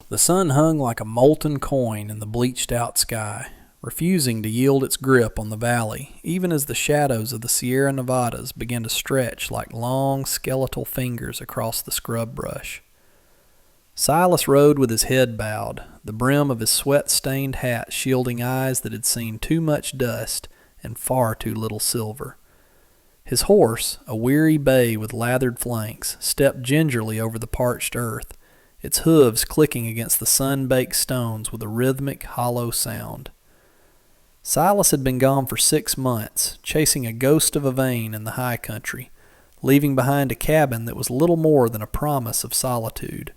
The sun hung like a molten coin in the bleached-out sky, refusing to yield its grip on the valley, even as the shadows of the Sierra Nevadas began to stretch like long skeletal fingers across the scrub brush. Silas rode with his head bowed, the brim of his sweat-stained hat shielding eyes that had seen too much dust and far too little silver. His horse, a weary bay with lathered flanks, stepped gingerly over the parched earth, its hooves clicking against the sun-baked stones with a rhythmic, hollow sound. Silas had been gone for 6 months, chasing a ghost of a vein in the high country, leaving behind a cabin that was little more than a promise of solitude.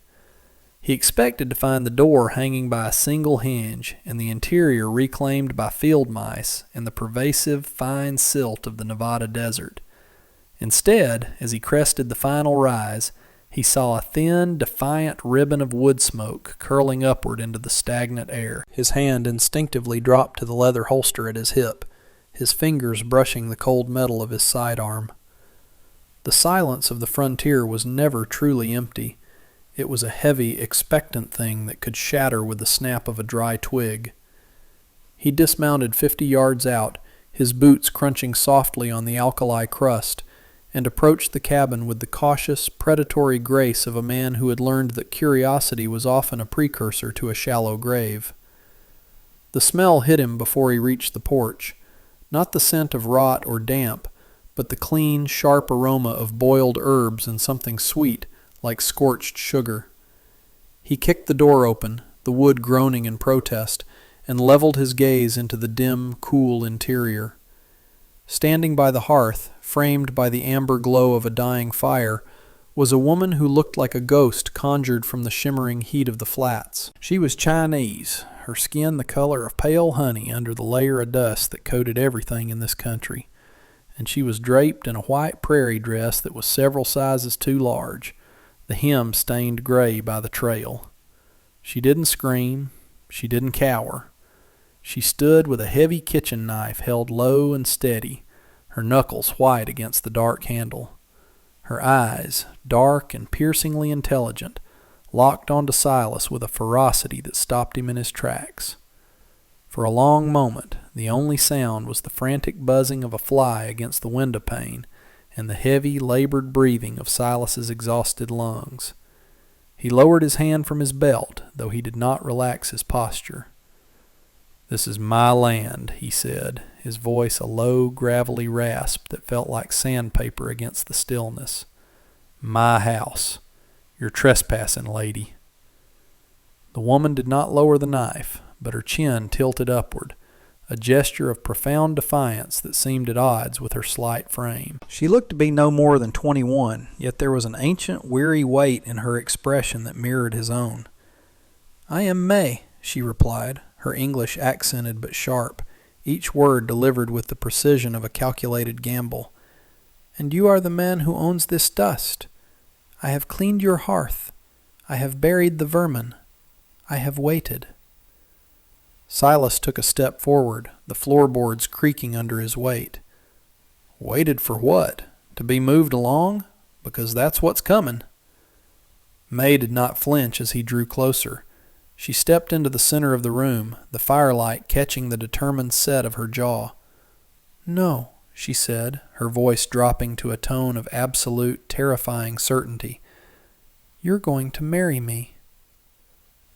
He expected to find the door hanging by a single hinge and the interior reclaimed by field mice and the pervasive, fine silt of the Nevada desert. Instead, as he crested the final rise, he saw a thin, defiant ribbon of wood smoke curling upward into the stagnant air. His hand instinctively dropped to the leather holster at his hip, his fingers brushing the cold metal of his sidearm. The silence of the frontier was never truly empty. It was a heavy, expectant thing that could shatter with the snap of a dry twig. He dismounted 50 yards out, his boots crunching softly on the alkali crust, and approached the cabin with the cautious, predatory grace of a man who had learned that curiosity was often a precursor to a shallow grave. The smell hit him before he reached the porch, not the scent of rot or damp, but the clean, sharp aroma of boiled herbs and something sweet, like scorched sugar. He kicked the door open, the wood groaning in protest, and leveled his gaze into the dim, cool interior. Standing by the hearth, framed by the amber glow of a dying fire, was a woman who looked like a ghost conjured from the shimmering heat of the flats. She was Chinese, her skin the color of pale honey under the layer of dust that coated everything in this country, and she was draped in a white prairie dress that was several sizes too large, the hem stained gray by the trail. She didn't scream. She didn't cower. She stood with a heavy kitchen knife held low and steady, her knuckles white against the dark handle. Her eyes, dark and piercingly intelligent, locked onto Silas with a ferocity that stopped him in his tracks. For a long moment, the only sound was the frantic buzzing of a fly against the window pane and the heavy, labored breathing of Silas's exhausted lungs. He lowered his hand from his belt, though he did not relax his posture. "This is my land," he said, his voice a low, gravelly rasp that felt like sandpaper against the stillness. "My house. You're trespassing, lady." The woman did not lower the knife, but her chin tilted upward, a gesture of profound defiance that seemed at odds with her slight frame. She looked to be no more than 21, yet there was an ancient, weary weight in her expression that mirrored his own. "I am May," she replied, her English accented but sharp, each word delivered with the precision of a calculated gamble. "And you are the man who owns this dust. I have cleaned your hearth. I have buried the vermin. I have waited." Silas took a step forward, the floorboards creaking under his weight. "Waited for what? To be moved along? Because that's what's coming." May did not flinch as he drew closer. She stepped into the center of the room, the firelight catching the determined set of her jaw. "No," she said, her voice dropping to a tone of absolute, terrifying certainty. "You're going to marry me."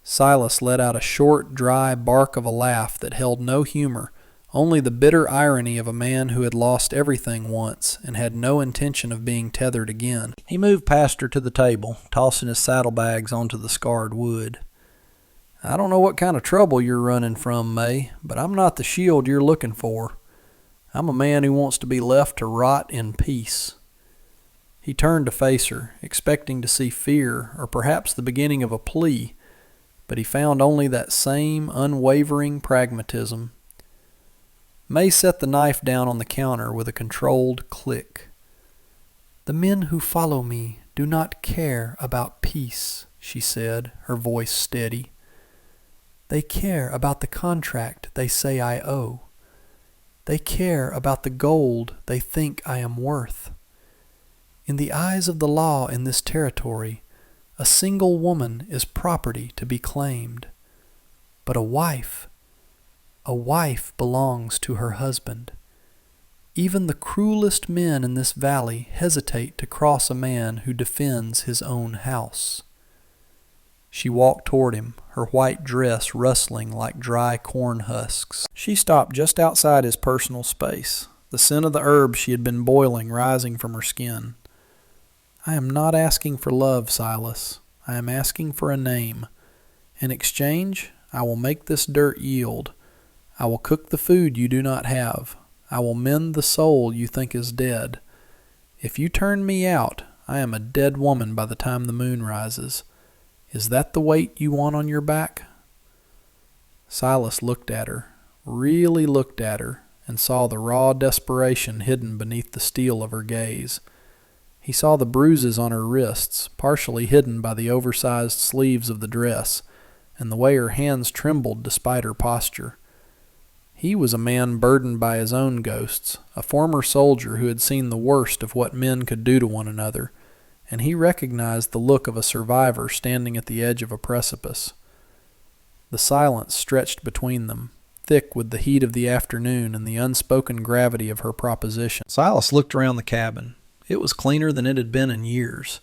Silas let out a short, dry bark of a laugh that held no humor, only the bitter irony of a man who had lost everything once and had no intention of being tethered again. He moved past her to the table, tossing his saddlebags onto the scarred wood. "I don't know what kind of trouble you're running from, May, but I'm not the shield you're looking for. I'm a man who wants to be left to rot in peace." He turned to face her, expecting to see fear or perhaps the beginning of a plea, but he found only that same unwavering pragmatism. May set the knife down on the counter with a controlled click. "The men who follow me do not care about peace," she said, her voice steady. "They care about the contract they say I owe. They care about the gold they think I am worth. In the eyes of the law in this territory, A single woman is property to be claimed. But a wife belongs to her husband. Even the cruelest men in this valley hesitate to cross a man who defends his own house. She walked toward him, her white dress rustling like dry corn husks. She stopped just outside his personal space, the scent of the herbs she had been boiling rising from her skin. I am not asking for love, Silas. I am asking for a name. In exchange, I will make this dirt yield. I will cook the food you do not have. I will mend the soul you think is dead. If you turn me out, I am a dead woman by the time the moon rises. Is that the weight you want on your back? Silas looked at her, really looked at her, and saw the raw desperation hidden beneath the steel of her gaze. He saw the bruises on her wrists, partially hidden by the oversized sleeves of the dress, and the way her hands trembled despite her posture. He was a man burdened by his own ghosts, a former soldier who had seen the worst of what men could do to one another, and he recognized the look of a survivor standing at the edge of a precipice. The silence stretched between them, thick with the heat of the afternoon and the unspoken gravity of her proposition. Silas looked around the cabin. It was cleaner than it had been in years.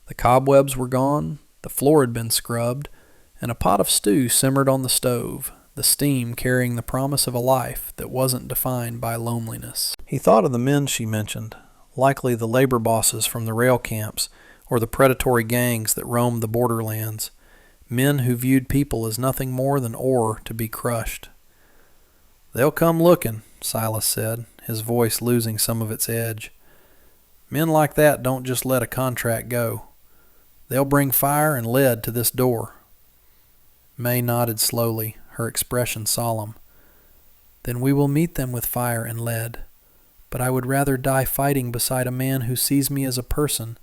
The cobwebs were gone, the floor had been scrubbed, and a pot of stew simmered on the stove, the steam carrying the promise of a life that wasn't defined by loneliness. He thought of the men she mentioned, likely the labor bosses from the rail camps or the predatory gangs that roamed the borderlands, men who viewed people as nothing more than ore to be crushed. "They'll come looking," Silas said, his voice losing some of its edge. "Men like that don't just let a contract go. They'll bring fire and lead to this door." May nodded slowly, her expression solemn. "Then we will meet them with fire and lead. But I would rather die fighting beside a man who sees me as a person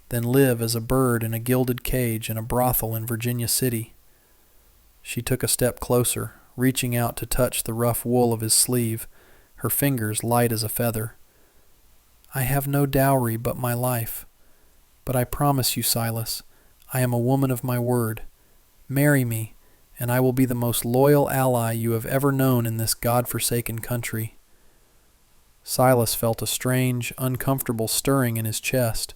than live as a bird in a gilded cage in a brothel in Virginia City." She took a step closer, reaching out to touch the rough wool of his sleeve, her fingers light as a feather. "I have no dowry but my life. But I promise you, Silas, I am a woman of my word. Marry me, and I will be the most loyal ally you have ever known in this God-forsaken country." Silas felt a strange, uncomfortable stirring in his chest,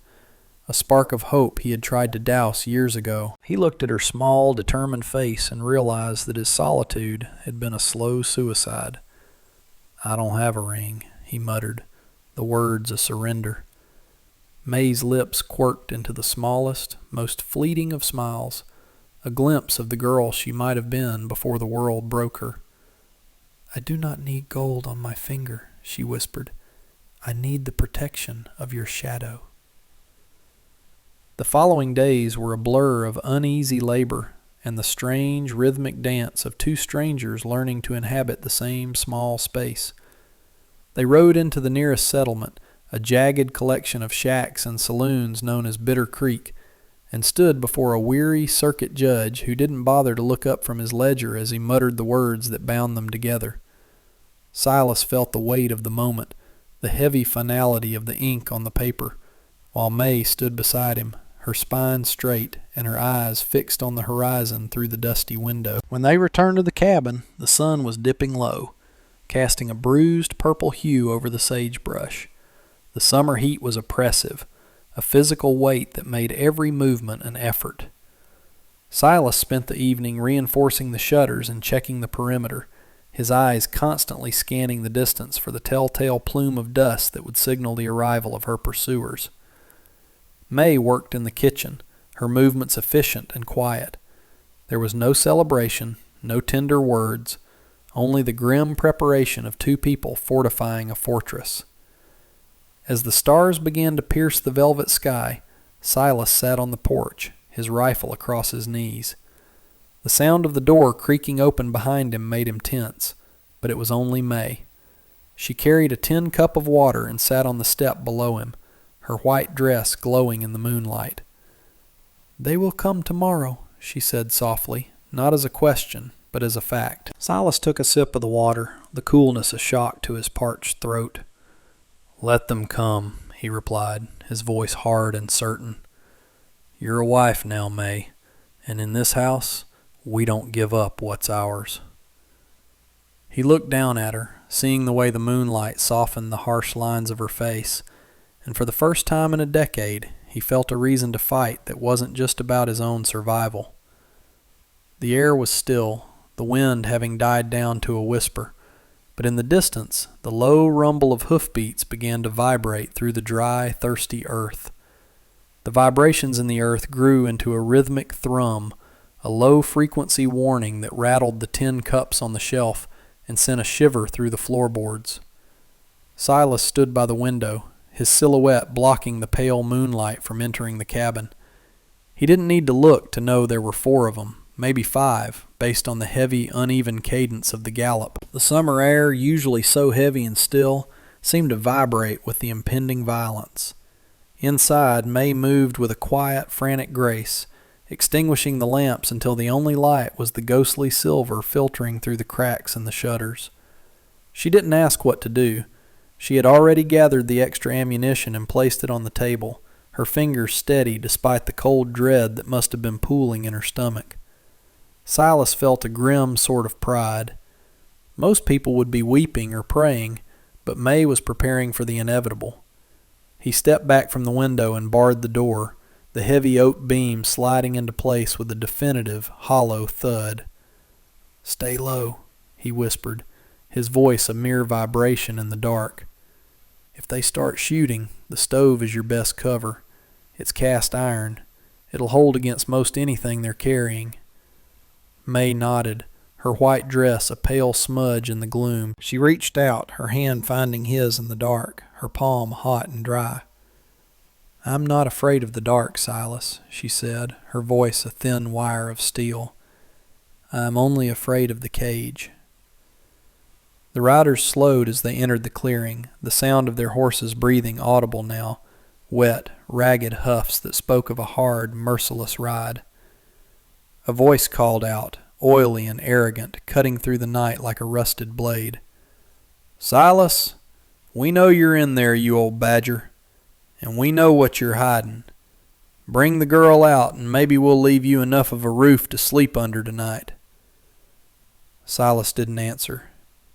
a spark of hope he had tried to douse years ago. He looked at her small, determined face and realized that his solitude had been a slow suicide. "I don't have a ring," he muttered, the words a surrender. May's lips quirked into the smallest, most fleeting of smiles, a glimpse of the girl she might have been before the world broke her. "I do not need gold on my finger," she whispered. "I need the protection of your shadow." The following days were a blur of uneasy labor and the strange rhythmic dance of two strangers learning to inhabit the same small space. They rode into the nearest settlement, a jagged collection of shacks and saloons known as Bitter Creek, and stood before a weary circuit judge who didn't bother to look up from his ledger as he muttered the words that bound them together. Silas felt the weight of the moment, the heavy finality of the ink on the paper, while May stood beside him, her spine straight and her eyes fixed on the horizon through the dusty window. When they returned to the cabin, the sun was dipping low, casting a bruised purple hue over the sagebrush. The summer heat was oppressive, a physical weight that made every movement an effort. Silas spent the evening reinforcing the shutters and checking the perimeter, his eyes constantly scanning the distance for the telltale plume of dust that would signal the arrival of her pursuers. May worked in the kitchen, her movements efficient and quiet. There was no celebration, no tender words, only the grim preparation of two people fortifying a fortress. As the stars began to pierce the velvet sky, Silas sat on the porch, his rifle across his knees. The sound of the door creaking open behind him made him tense, but it was only May. She carried a tin cup of water and sat on the step below him, her white dress glowing in the moonlight. "They will come tomorrow," she said softly, not as a question, but as a fact. Silas took a sip of the water, the coolness a shock to his parched throat. "Let them come," he replied, his voice hard and certain. You're a wife now, May, and in this house, we don't give up what's ours." He looked down at her, seeing the way the moonlight softened the harsh lines of her face, and for the first time in a decade, he felt a reason to fight that wasn't just about his own survival. The air was still, the wind having died down to a whisper, but in the distance, the low rumble of hoofbeats began to vibrate through the dry, thirsty earth. The vibrations in the earth grew into a rhythmic thrum, a low-frequency warning that rattled the tin cups on the shelf and sent a shiver through the floorboards. Silas stood by the window, his silhouette blocking the pale moonlight from entering the cabin. He didn't need to look to know there were 4 of them, maybe 5, based on the heavy, uneven cadence of the gallop. The summer air, usually so heavy and still, seemed to vibrate with the impending violence. Inside, May moved with a quiet, frantic grace, extinguishing the lamps until the only light was the ghostly silver filtering through the cracks in the shutters. She didn't ask what to do. She had already gathered the extra ammunition and placed it on the table, her fingers steady despite the cold dread that must have been pooling in her stomach. Silas felt a grim sort of pride. Most people would be weeping or praying, but May was preparing for the inevitable. He stepped back from the window and barred the door, the heavy oak beam sliding into place with a definitive, hollow thud. "Stay low," he whispered, his voice a mere vibration in the dark. "If they start shooting, the stove is your best cover. It's cast iron. It'll hold against most anything they're carrying." May nodded, her white dress a pale smudge in the gloom. She reached out, her hand finding his in the dark, her palm hot and dry. "I'm not afraid of the dark, Silas," she said, her voice a thin wire of steel. "I'm only afraid of the cage." The riders slowed as they entered the clearing, the sound of their horses' breathing audible now, wet, ragged huffs that spoke of a hard, merciless ride. A voice called out, oily and arrogant, cutting through the night like a rusted blade. "Silas, we know you're in there, you old badger, and we know what you're hiding. Bring the girl out, and maybe we'll leave you enough of a roof to sleep under tonight." Silas didn't answer.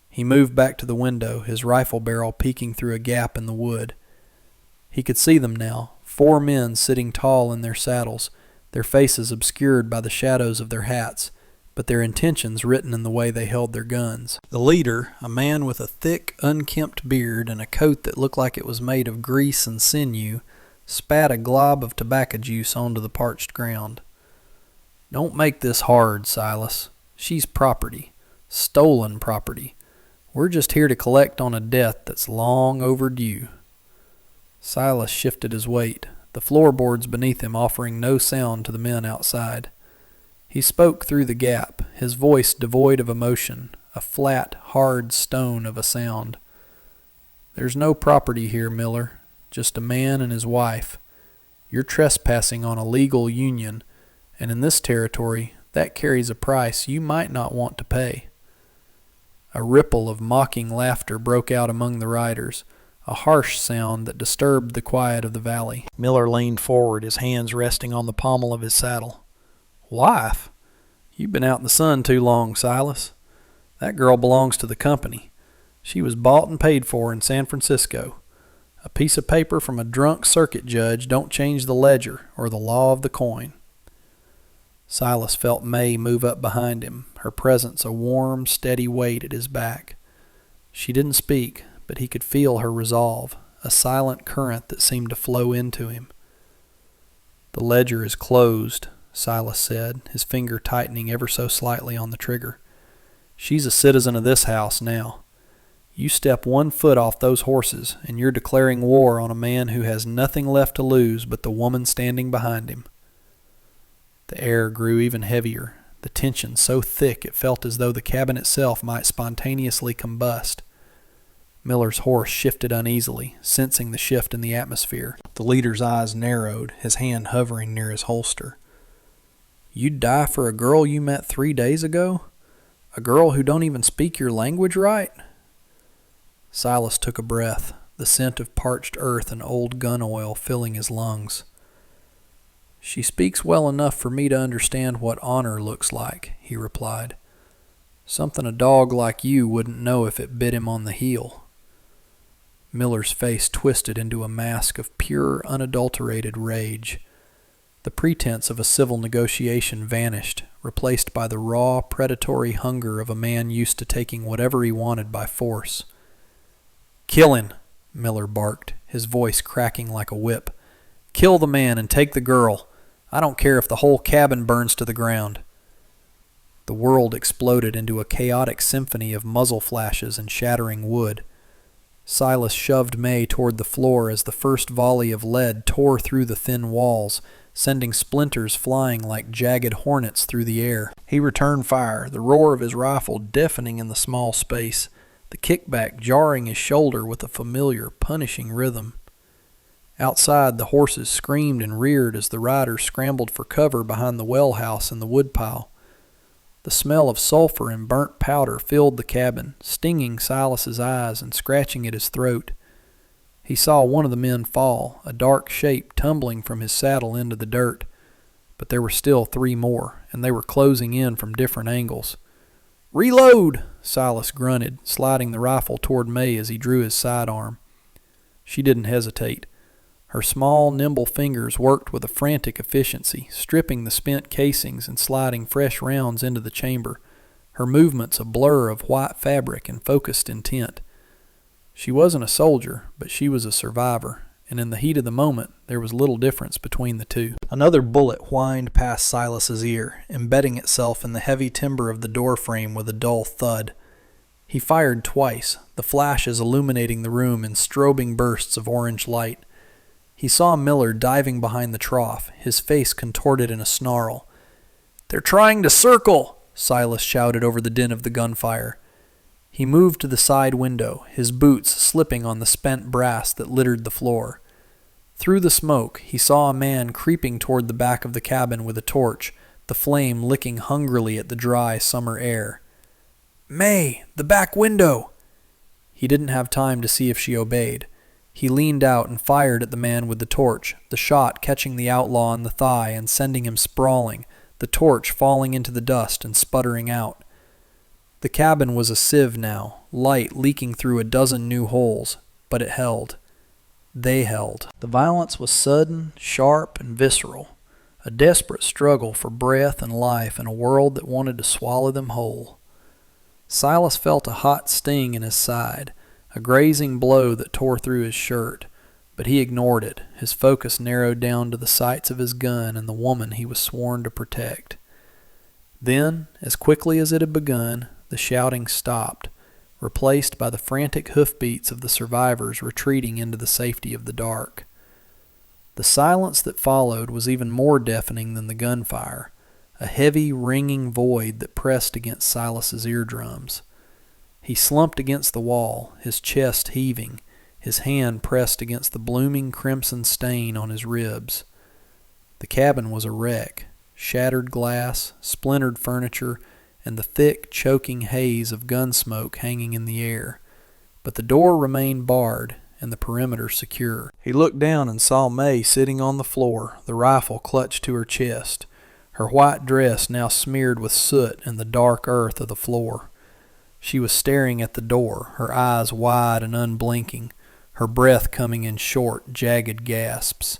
He moved back to the window, his rifle barrel peeking through a gap in the wood. He could see them now, 4 men sitting tall in their saddles, their faces obscured by the shadows of their hats, but their intentions written in the way they held their guns. The leader, a man with a thick, unkempt beard and a coat that looked like it was made of grease and sinew, spat a glob of tobacco juice onto the parched ground. "Don't make this hard, Silas. She's property. Stolen property. We're just here to collect on a debt that's long overdue." Silas shifted his weight, the floorboards beneath him offering no sound to the men outside. He spoke through the gap, his voice devoid of emotion, a flat, hard stone of a sound. "There's no property here, Miller, just a man and his wife. You're trespassing on a legal union, and in this territory, that carries a price you might not want to pay." A ripple of mocking laughter broke out among the riders, a harsh sound that disturbed the quiet of the valley. Miller leaned forward, his hands resting on the pommel of his saddle. "Wife? You've been out in the sun too long, Silas. That girl belongs to the company. She was bought and paid for in San Francisco. A piece of paper from a drunk circuit judge don't change the ledger or the law of the coin." Silas felt May move up behind him, her presence a warm, steady weight at his back. She didn't speak, but he could feel her resolve, a silent current that seemed to flow into him. "The ledger is closed," Silas said, his finger tightening ever so slightly on the trigger. "She's a citizen of this house now. You step 1 foot off those horses, and you're declaring war on a man who has nothing left to lose but the woman standing behind him." The air grew even heavier, the tension so thick it felt as though the cabin itself might spontaneously combust. Miller's horse shifted uneasily, sensing the shift in the atmosphere. The leader's eyes narrowed, his hand hovering near his holster. "You'd die for a girl you met 3 days ago? A girl who don't even speak your language right?" Silas took a breath, the scent of parched earth and old gun oil filling his lungs. "She speaks well enough for me to understand what honor looks like," he replied. "Something a dog like you wouldn't know if it bit him on the heel." Miller's face twisted into a mask of pure, unadulterated rage. The pretense of a civil negotiation vanished, replaced by the raw, predatory hunger of a man used to taking whatever he wanted by force. "Kill him," Miller barked, his voice cracking like a whip. "Kill the man and take the girl. I don't care if the whole cabin burns to the ground." The world exploded into a chaotic symphony of muzzle flashes and shattering wood. Silas shoved May toward the floor as the first volley of lead tore through the thin walls, sending splinters flying like jagged hornets through the air. He returned fire, the roar of his rifle deafening in the small space, the kickback jarring his shoulder with a familiar, punishing rhythm. Outside, the horses screamed and reared as the riders scrambled for cover behind the well house and the woodpile. The smell of sulfur and burnt powder filled the cabin, stinging Silas's eyes and scratching at his throat. He saw one of the men fall, a dark shape tumbling from his saddle into the dirt. But there were still 3 more, and they were closing in from different angles. "Reload!" Silas grunted, sliding the rifle toward May as he drew his sidearm. She didn't hesitate. Her small, nimble fingers worked with a frantic efficiency, stripping the spent casings and sliding fresh rounds into the chamber, her movements a blur of white fabric and focused intent. She wasn't a soldier, but she was a survivor, and in the heat of the moment, there was little difference between the two. Another bullet whined past Silas's ear, embedding itself in the heavy timber of the door frame with a dull thud. He fired twice, the flashes illuminating the room in strobing bursts of orange light. He saw Miller diving behind the trough, his face contorted in a snarl. "They're trying to circle!" Silas shouted over the din of the gunfire. He moved to the side window, his boots slipping on the spent brass that littered the floor. Through the smoke, he saw a man creeping toward the back of the cabin with a torch, the flame licking hungrily at the dry summer air. "May, the back window!" He didn't have time to see if she obeyed. He leaned out and fired at the man with the torch, the shot catching the outlaw in the thigh and sending him sprawling, the torch falling into the dust and sputtering out. The cabin was a sieve now, light leaking through a dozen new holes, but it held. They held. The violence was sudden, sharp, and visceral, a desperate struggle for breath and life in a world that wanted to swallow them whole. Silas felt a hot sting in his side, a grazing blow that tore through his shirt, but he ignored it, his focus narrowed down to the sights of his gun and the woman he was sworn to protect. Then, as quickly as it had begun, the shouting stopped, replaced by the frantic hoofbeats of the survivors retreating into the safety of the dark. The silence that followed was even more deafening than the gunfire, a heavy, ringing void that pressed against Silas's eardrums. He slumped against the wall, his chest heaving, his hand pressed against the blooming crimson stain on his ribs. The cabin was a wreck, shattered glass, splintered furniture, and the thick, choking haze of gun smoke hanging in the air. But the door remained barred, and the perimeter secure. He looked down and saw May sitting on the floor, the rifle clutched to her chest, her white dress now smeared with soot and the dark earth of the floor. She was staring at the door, her eyes wide and unblinking, her breath coming in short, jagged gasps.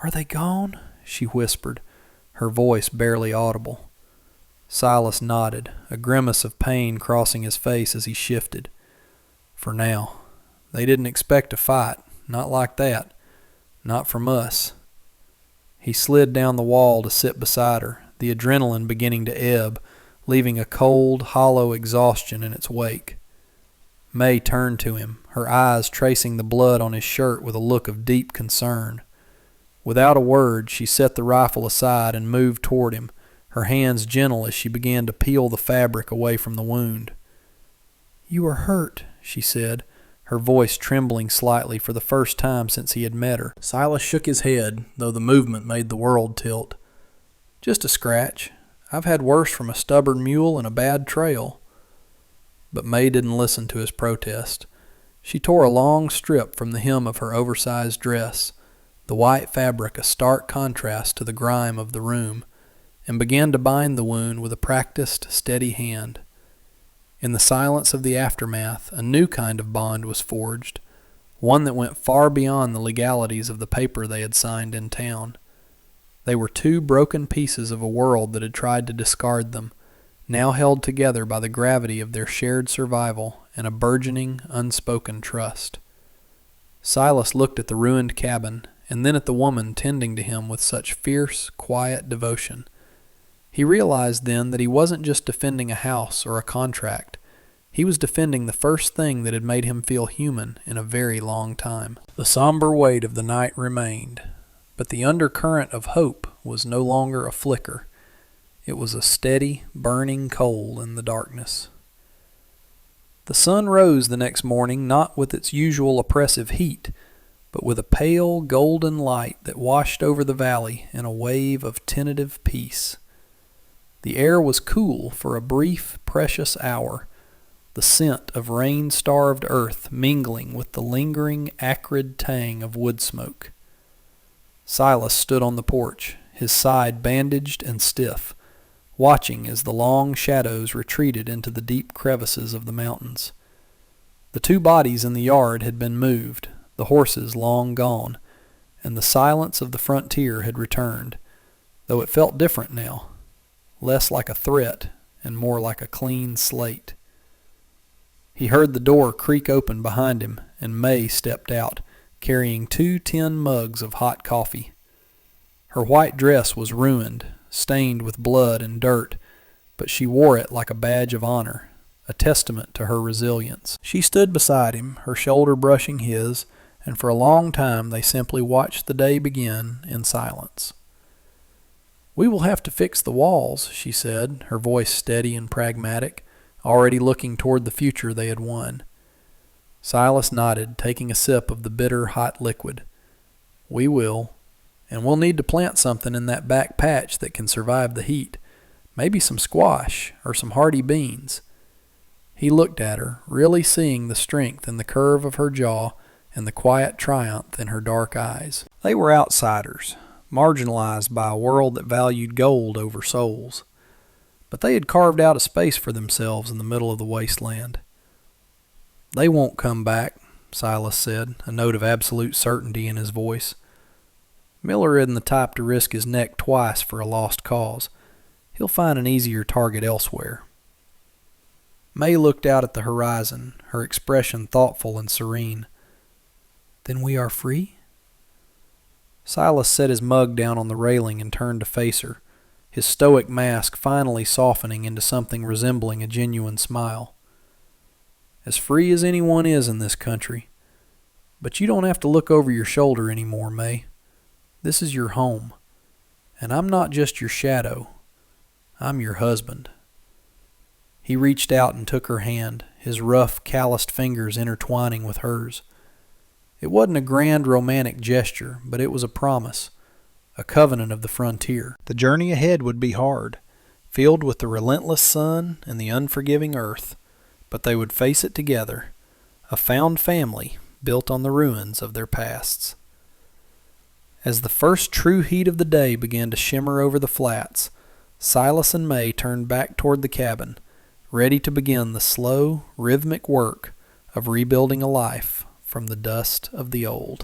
"Are they gone?" she whispered, her voice barely audible. Silas nodded, a grimace of pain crossing his face as he shifted. "For now. They didn't expect to fight, not like that. Not from us." He slid down the wall to sit beside her, the adrenaline beginning to ebb, leaving a cold, hollow exhaustion in its wake. May turned to him, her eyes tracing the blood on his shirt with a look of deep concern. Without a word, she set the rifle aside and moved toward him, her hands gentle as she began to peel the fabric away from the wound. "You are hurt," she said, her voice trembling slightly for the first time since he had met her. Silas shook his head, though the movement made the world tilt. "Just a scratch. I've had worse from a stubborn mule and a bad trail." But May didn't listen to his protest. She tore a long strip from the hem of her oversized dress, the white fabric a stark contrast to the grime of the room, and began to bind the wound with a practiced, steady hand. In the silence of the aftermath, a new kind of bond was forged, one that went far beyond the legalities of the paper they had signed in town. They were two broken pieces of a world that had tried to discard them, now held together by the gravity of their shared survival and a burgeoning, unspoken trust. Silas looked at the ruined cabin, and then at the woman tending to him with such fierce, quiet devotion. He realized then that he wasn't just defending a house or a contract. He was defending the first thing that had made him feel human in a very long time. The somber weight of the night remained, but the undercurrent of hope was no longer a flicker. It was a steady, burning coal in the darkness. The sun rose the next morning not with its usual oppressive heat, but with a pale, golden light that washed over the valley in a wave of tentative peace. The air was cool for a brief, precious hour, the scent of rain-starved earth mingling with the lingering, acrid tang of wood smoke. Silas stood on the porch, his side bandaged and stiff, watching as the long shadows retreated into the deep crevices of the mountains. The two bodies in the yard had been moved, the horses long gone, and the silence of the frontier had returned, though it felt different now, less like a threat and more like a clean slate. He heard the door creak open behind him, and May stepped out, carrying 2 tin mugs of hot coffee. Her white dress was ruined, stained with blood and dirt, but she wore it like a badge of honor, a testament to her resilience. She stood beside him, her shoulder brushing his, and for a long time they simply watched the day begin in silence. "We will have to fix the walls," she said, her voice steady and pragmatic, already looking toward the future they had won. Silas nodded, taking a sip of the bitter, hot liquid. "We will. And we'll need to plant something in that back patch that can survive the heat. Maybe some squash or some hardy beans." He looked at her, really seeing the strength in the curve of her jaw and the quiet triumph in her dark eyes. They were outsiders, marginalized by a world that valued gold over souls. But they had carved out a space for themselves in the middle of the wasteland. "They won't come back," Silas said, a note of absolute certainty in his voice. "Miller isn't the type to risk his neck twice for a lost cause. He'll find an easier target elsewhere." May looked out at the horizon, her expression thoughtful and serene. "Then we are free?" Silas set his mug down on the railing and turned to face her, his stoic mask finally softening into something resembling a genuine smile. "As free as anyone is in this country. But you don't have to look over your shoulder anymore, May. This is your home. And I'm not just your shadow. I'm your husband." He reached out and took her hand, his rough, calloused fingers intertwining with hers. It wasn't a grand romantic gesture, but it was a promise, a covenant of the frontier. The journey ahead would be hard, filled with the relentless sun and the unforgiving earth, but they would face it together, a found family built on the ruins of their pasts. As the first true heat of the day began to shimmer over the flats, Silas and May turned back toward the cabin, ready to begin the slow, rhythmic work of rebuilding a life from the dust of the old.